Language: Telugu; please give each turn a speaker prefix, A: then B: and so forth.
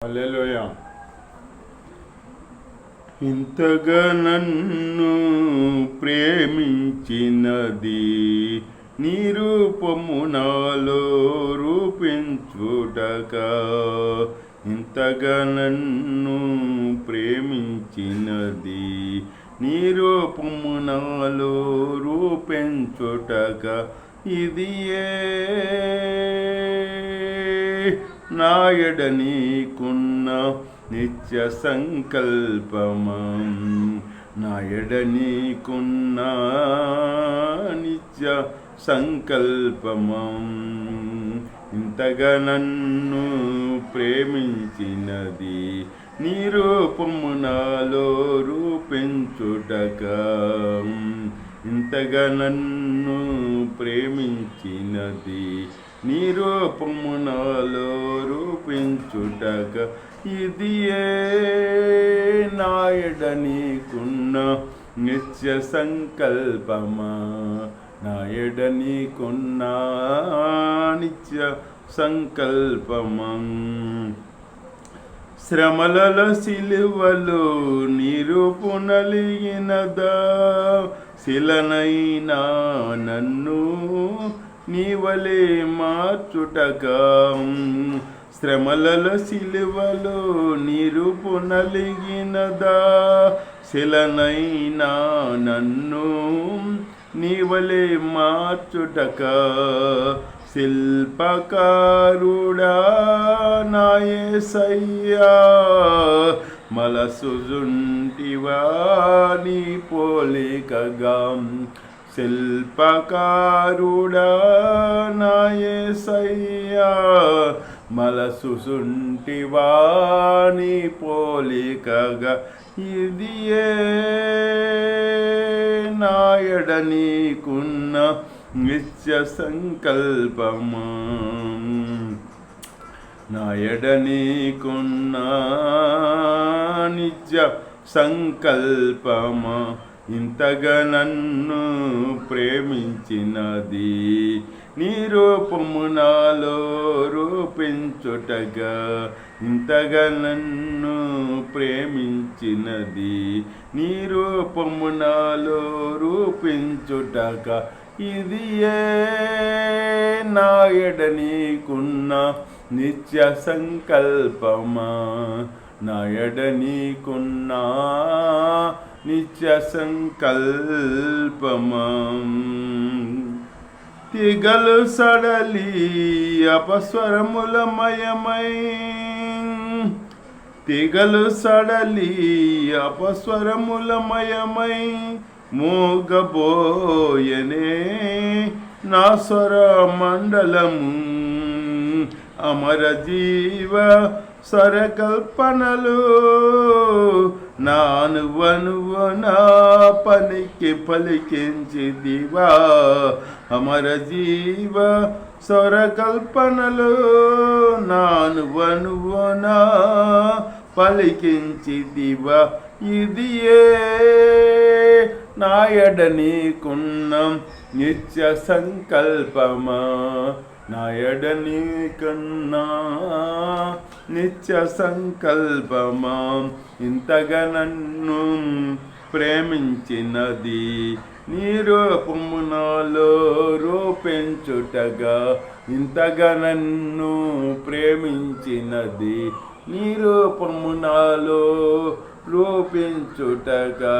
A: హల్లెలూయా. ఇంతగా నన్ను ప్రేమించినది నీ రూపము నాలో రూపించుటక. ఇంతగా నన్ను ప్రేమించినది నీ రూపము నాలో రూపించుటక. ఇది నా ఎడ నీకున్న నిత్య సంకల్పమం. నా ఎడ నీకున్న నిత్య సంకల్పమం. ఇంతగా నన్ను ప్రేమించినది నీ రూపము నాలో రూపించుటక. ఇంతగా నన్ను ప్రేమించినది నీ రూపము నాలో రూపించుటక. ఇది నా ఎడ నీకున్న నిత్య సంకల్పమా. నా ఎడ నీకున్న నిత్య సంకల్పమం. శ్రమలలో సిలువలో నీ రూపు నలిగినదా. శిలనైనా నన్ను నీవలే మార్చుటక. శ్రమలలో సిలువలో నీ రూపు నలిగినదా. శిలనైనా నన్ను నీవలే మార్చుటక. శిల్పకారుడా నా యేసయ్యా, మలసుజుంటివా నీ పోలికగా. శిల్పకారుడా నా యేసయ్యా, మలసుజుంటివా నీ పోలికగా. ఇది నా ఎడ నీకున్న నిత్య సంకల్పమా. నా ఎడ నీకున్న నిత్య సంకల్పమా. ఇంతగా నన్ను ప్రేమించినది నీ రూపము నాలో రూపించుటగా. ఇంతగా నన్ను ప్రేమించినది నీ రూపము నాలో రూపించుటక. ఇది నా ఎడ నీకున్న నిత్య సంకల్పమా. నా ఎడ నీకున్న నిత్య సంకల్పమం. తీగలు సడలి అపస్వరములమయమై. తీగలు సడలి అపస్వరములమయమై మోగబోయనే నా స్వర మండలము. అమర జీవ స్వరకల్పనలు నా అనువనువనా పనికి పలికించిదివా. అమర జీవ స్వరకల్పనలు నా అనువనువనా పలికించిదివా. ఇది నా ఎడ నీకున్న నిత్య సంకల్పమా. నా ఎడ నీకున్న నిత్య సంకల్పమా. ఇంతగా నన్ను ప్రేమించినది నీ రూపము నాలో రూపించుటగా. ఇంతగా నన్ను ప్రేమించినది నీ రూపము నాలో రూపించుటగా.